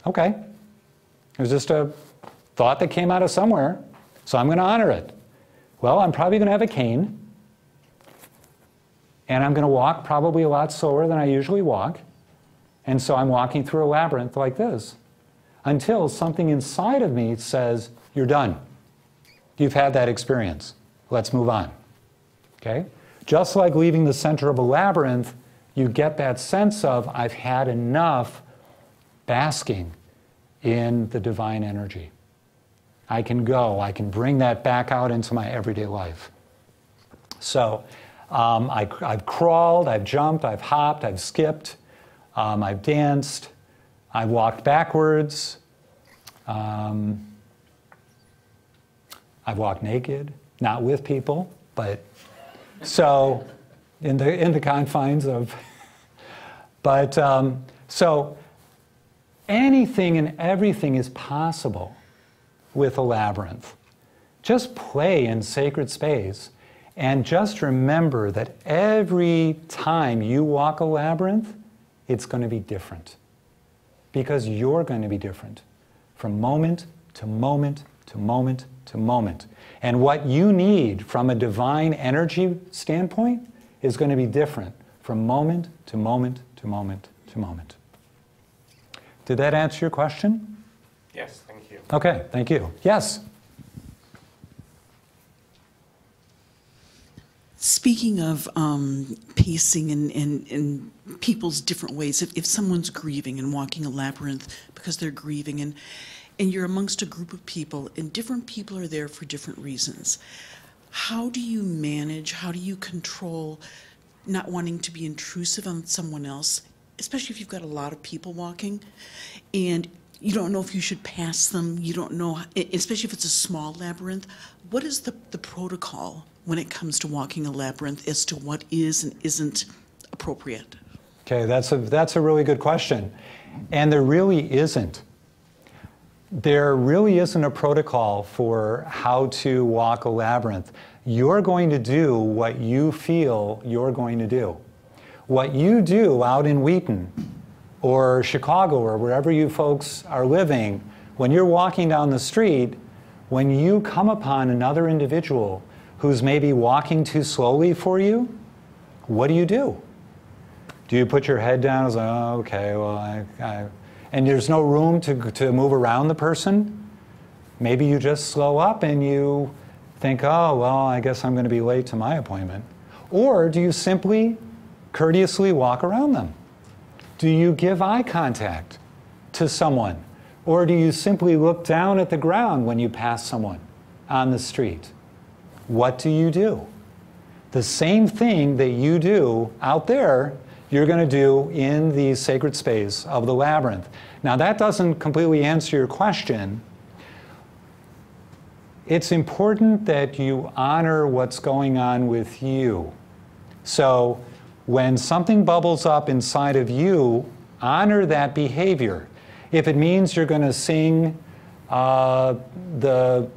S2: Okay. It was just a thought that came out of somewhere, so I'm going to honor it. Well, I'm probably going to have a cane, and I'm going to walk probably a lot slower than I usually walk, and so I'm walking through a labyrinth like this until something inside of me says, you're done. You've had that experience. Let's move on. Okay? Just like leaving the center of a labyrinth, you get that sense of, I've had enough basking in the divine energy. I can go, I can bring that back out into my everyday life. So I've crawled, I've jumped, I've hopped, I've skipped, I've danced, I've walked backwards, I've walked naked, not with people, but so in the confines of, but so anything and everything is possible with a labyrinth. Just play in sacred space and just remember that every time you walk a labyrinth, it's going to be different. Because you're going to be different from moment to moment to moment to moment. And what you need from a divine energy standpoint is going to be different from moment to moment to moment to moment. Did that answer your question?
S9: Yes, thank you.
S2: Okay, thank you. Yes?
S10: Speaking of pacing and people's different ways, if someone's grieving and walking a labyrinth because they're grieving and you're amongst a group of people and different people are there for different reasons, how do you manage, how do you control not wanting to be intrusive on someone else, especially if you've got a lot of people walking and you don't know if you should pass them, you don't know, especially if it's a small labyrinth, what is the protocol when it comes to walking a labyrinth as to what is and isn't appropriate?
S2: Okay, that's a really good question. And there really isn't. There really isn't a protocol for how to walk a labyrinth. You're going to do what you feel you're going to do. What you do out in Wheaton or Chicago or wherever you folks are living, when you're walking down the street, when you come upon another individual who's maybe walking too slowly for you, what do? Do you put your head down and say, oh, okay, well, and there's no room to move around the person? Maybe you just slow up and you think, oh, well, I guess I'm going to be late to my appointment. Or do you simply courteously walk around them? Do you give eye contact to someone? Or do you simply look down at the ground when you pass someone on the street? What do you do? The same thing that you do out there, you're going to do in the sacred space of the labyrinth. Now, that doesn't completely answer your question. It's important that you honor what's going on with you. So when something bubbles up inside of you, honor that behavior. If it means you're going to sing the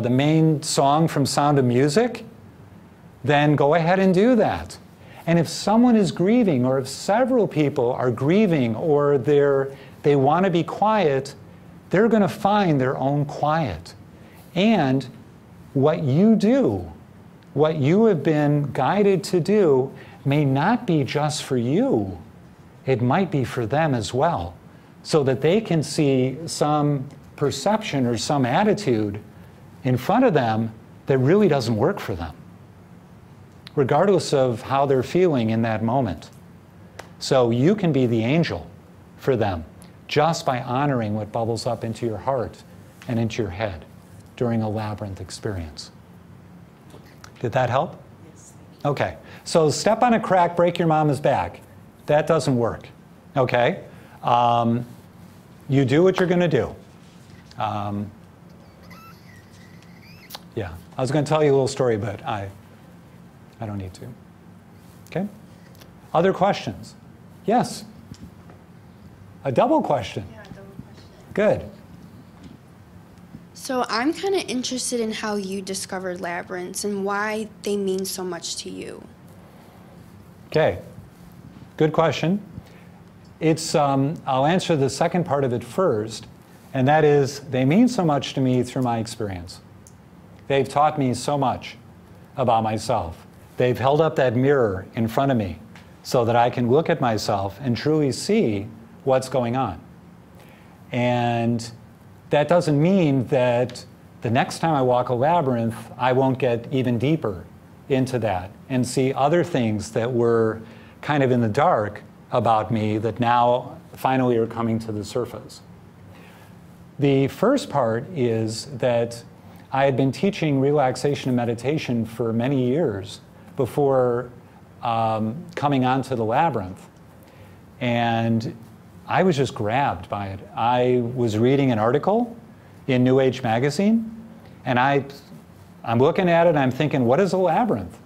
S2: main song from Sound of Music, then go ahead and do that. And if someone is grieving, or if several people are grieving, or they want to be quiet, they're going to find their own quiet. And what you do, what you have been guided to do, may not be just for you. It might be for them as well, so that they can see some perception or some attitude in front of them that really doesn't work for them, regardless of how they're feeling in that moment. So you can be the angel for them just by honoring what bubbles up into your heart and into your head during a labyrinth experience. Did that help?
S10: Yes.
S2: Okay. So step on a crack, break your mama's back. That doesn't work. Okay? You do what you're going to do. Yeah, I was going to tell you a little story, but I don't need to. Okay? Other questions? Yes? A double question?
S8: Yeah, double question.
S2: Good.
S8: So I'm kind of interested in how you discovered labyrinths and why they mean so much to you.
S2: Okay, good question. It's, I'll answer the second part of it first, and that is they mean so much to me through my experience. They've taught me so much about myself. They've held up that mirror in front of me so that I can look at myself and truly see what's going on. And that doesn't mean that the next time I walk a labyrinth, I won't get even deeper into that and see other things that were kind of in the dark about me that now finally are coming to the surface. The first part is that I had been teaching relaxation and meditation for many years before coming onto the Labyrinth. And I was just grabbed by it. I was reading an article in New Age magazine, and I'm looking at it and I'm thinking, what is a labyrinth?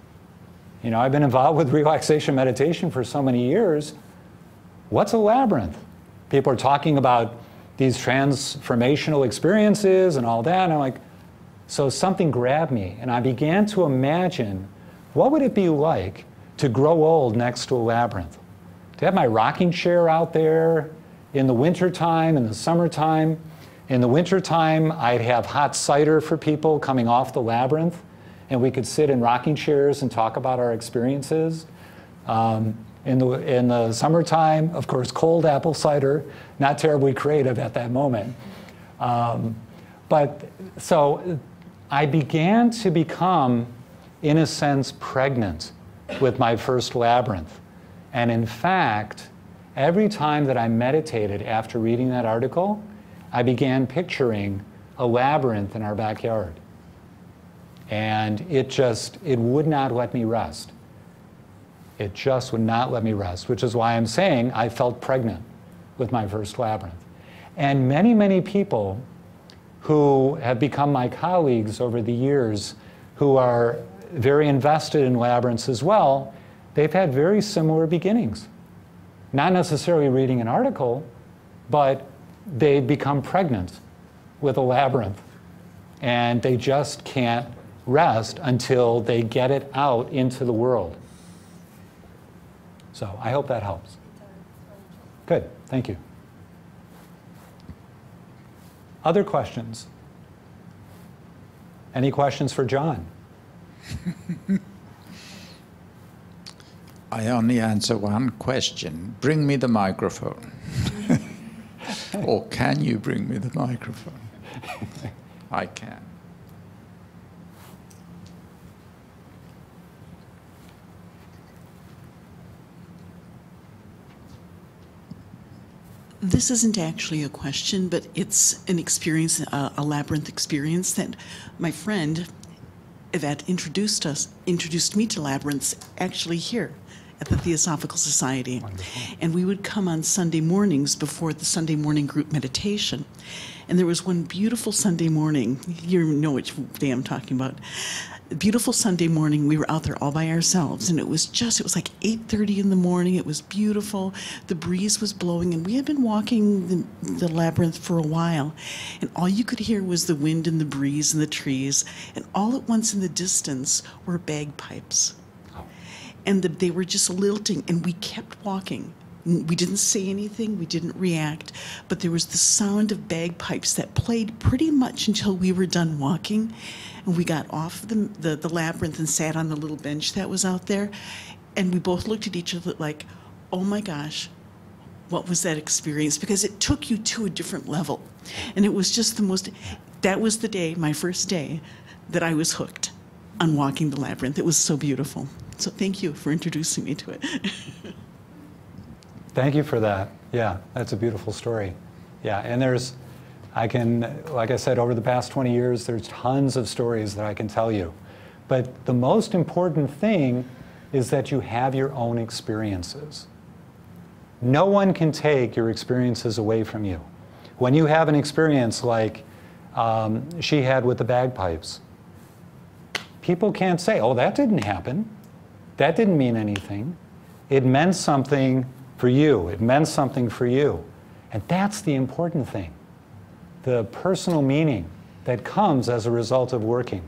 S2: You know, I've been involved with relaxation meditation for so many years. What's a labyrinth? People are talking about these transformational experiences and all that, and I'm like, so something grabbed me, and I began to imagine, what would it be like to grow old next to a labyrinth? To have my rocking chair out there in the wintertime, in the summertime. In the wintertime, I'd have hot cider for people coming off the labyrinth, and we could sit in rocking chairs and talk about our experiences. In the summertime, of course, cold apple cider, not terribly creative at that moment. But so I began to become, in a sense, pregnant with my first labyrinth. And in fact, every time that I meditated after reading that article, I began picturing a labyrinth in our backyard. And it would not let me rest. It just would not let me rest, which is why I'm saying I felt pregnant with my first labyrinth. And many, many people who have become my colleagues over the years, who are very invested in labyrinths as well, they've had very similar beginnings. Not necessarily reading an article, but they become pregnant with a labyrinth. And they just can't rest until they get it out into the world. So I hope that helps. Good, thank you. Other questions? Any questions for John?
S1: I only answer one question. Bring me the microphone. Or can you bring me the microphone? I can.
S10: This isn't actually a question, but it's an experience, a labyrinth experience that my friend Yvette introduced me to labyrinths actually here at the Theosophical Society. Wonderful. And we would come on Sunday mornings before the Sunday morning group meditation. And there was one beautiful Sunday morning, you know which day I'm talking about, beautiful Sunday morning, we were out there all by ourselves, and it was like 8:30 in the morning. It was beautiful. The breeze was blowing, and we had been walking the labyrinth for a while, and all you could hear was the wind and the breeze and the trees, and all at once in the distance were bagpipes. And they were just lilting, and we kept walking. We didn't say anything, we didn't react, but there was the sound of bagpipes that played pretty much until we were done walking. And we got off the labyrinth and sat on the little bench that was out there. And we both looked at each other like, oh my gosh, what was that experience? Because it took you to a different level. And it was just that was the day, my first day, that I was hooked on walking the labyrinth. It was so beautiful. So thank you for introducing me to it.
S2: Thank you for that. Yeah, that's a beautiful story. Yeah, and like I said, over the past 20 years, there's tons of stories that I can tell you. But the most important thing is that you have your own experiences. No one can take your experiences away from you. When you have an experience like she had with the bagpipes, people can't say, oh, that didn't happen. That didn't mean anything. It meant something for you. It meant something for you. And that's the important thing. The personal meaning that comes as a result of working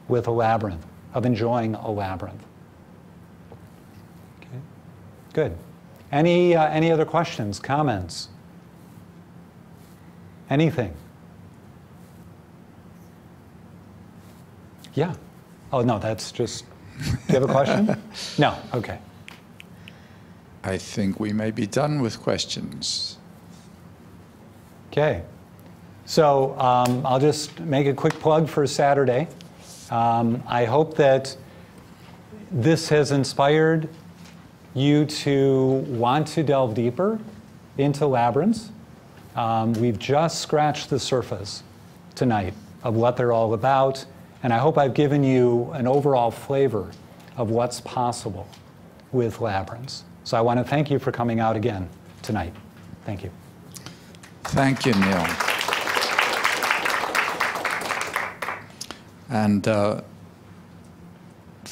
S2: with a labyrinth, of enjoying a labyrinth. Okay, good. Any other questions, comments? Anything? Yeah. Oh, no, that's just, do you have a question? No, okay.
S1: I think we may be done with questions.
S2: Okay. So I'll just make a quick plug for Saturday. I hope that this has inspired you to want to delve deeper into labyrinths. We've just scratched the surface tonight of what they're all about, and I hope I've given you an overall flavor of what's possible with labyrinths. So I want to thank you for coming out again tonight. Thank you.
S1: Thank you, Neal. And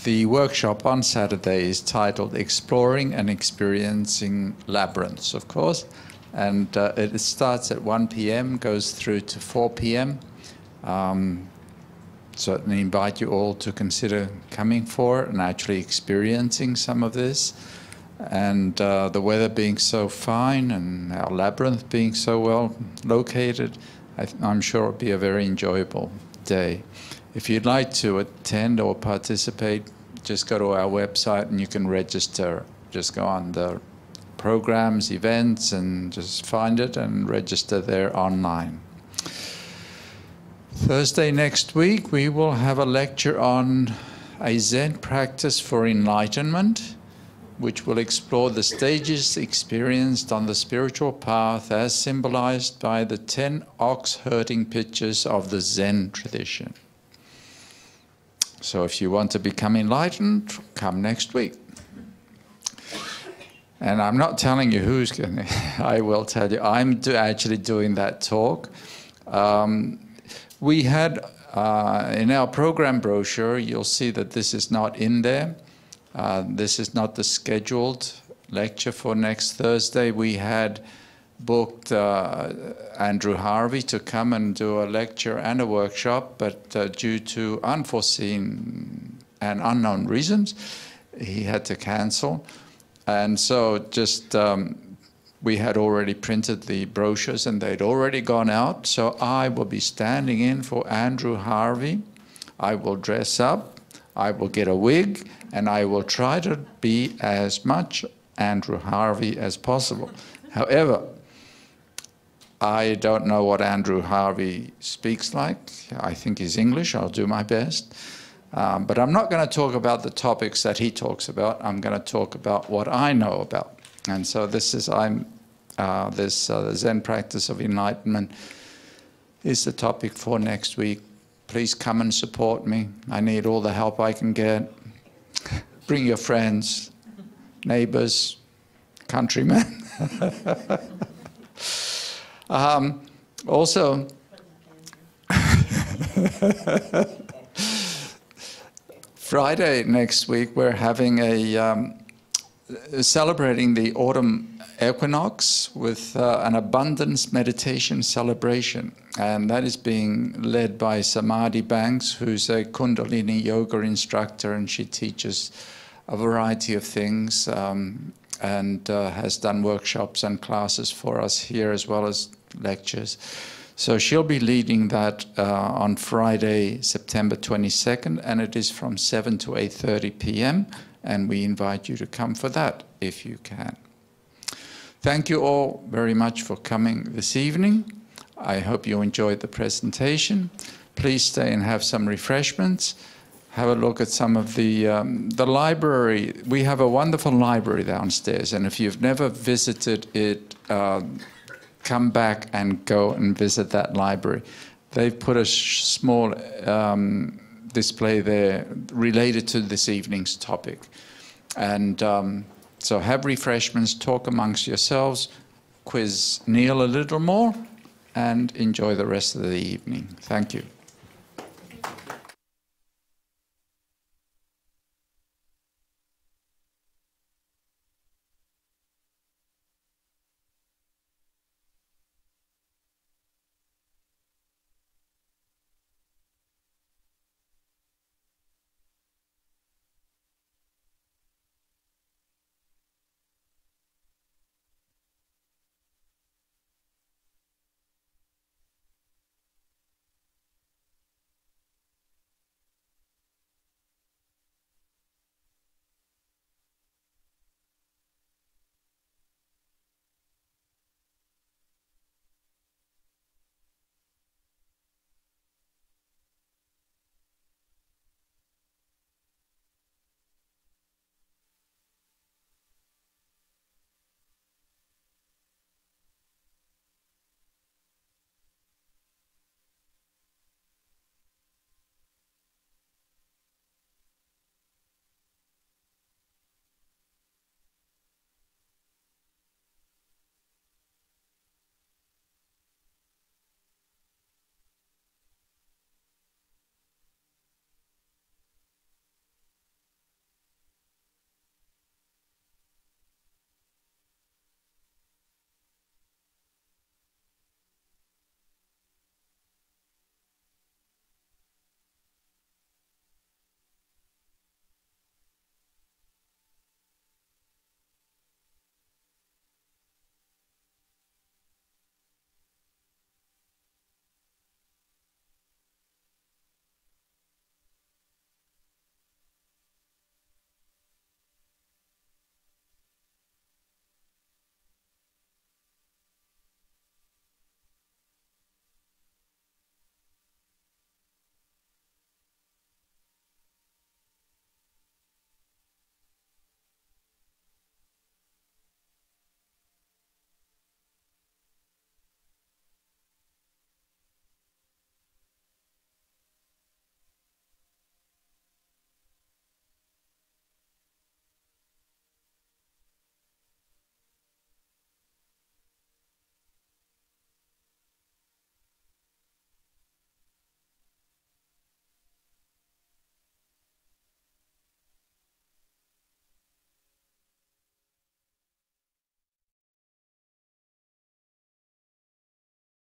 S1: the workshop on Saturday is titled Exploring and Experiencing Labyrinths, of course. And it starts at 1 p.m., goes through to 4 p.m. Certainly invite you all to consider coming for it and actually experiencing some of this. And the weather being so fine and our labyrinth being so well located, I'm sure it'll be a very enjoyable day. If you'd like to attend or participate, just go to our website and you can register. Just go on the programs, events, and just find it and register there online. Thursday next week, we will have a lecture on a Zen practice for enlightenment, which will explore the stages experienced on the spiritual path as symbolized by the 10 ox-herding pictures of the Zen tradition. So if you want to become enlightened, come next week. And I'm not telling you who's going to, I will tell you, I'm actually doing that talk. We had, in our program brochure, you'll see that this is not in there. This is not the scheduled lecture for next Thursday. We had booked Andrew Harvey to come and do a lecture and a workshop, but due to unforeseen and unknown reasons, he had to cancel. And so just we had already printed the brochures and they'd already gone out. So I will be standing in for Andrew Harvey. I will dress up, I will get a wig, and I will try to be as much Andrew Harvey as possible. However, I don't know what Andrew Harvey speaks like. I think he's English. I'll do my best. But I'm not going to talk about the topics that he talks about. I'm going to talk about what I know about. And so this is, the Zen practice of enlightenment is the topic for next week. Please come and support me. I need all the help I can get. Bring your friends, neighbors, countrymen. Also, Friday next week, we're having celebrating the autumn equinox with an abundance meditation celebration. And that is being led by Samadhi Banks, who's a Kundalini yoga instructor, and she teaches a variety of things and has done workshops and classes for us here as well as lectures. So she'll be leading that on Friday, September 22nd, and it is from 7 to 8:30 p.m. And we invite you to come for that if you can. Thank you all very much for coming this evening. I hope you enjoyed the presentation. Please stay and have some refreshments. Have a look at some of the library. We have a wonderful library downstairs, and if you've never visited it, come back and go and visit that library. They've put a small display there related to this evening's topic. And so have refreshments, talk amongst yourselves, quiz Neal a little more, and enjoy the rest of the evening. Thank you.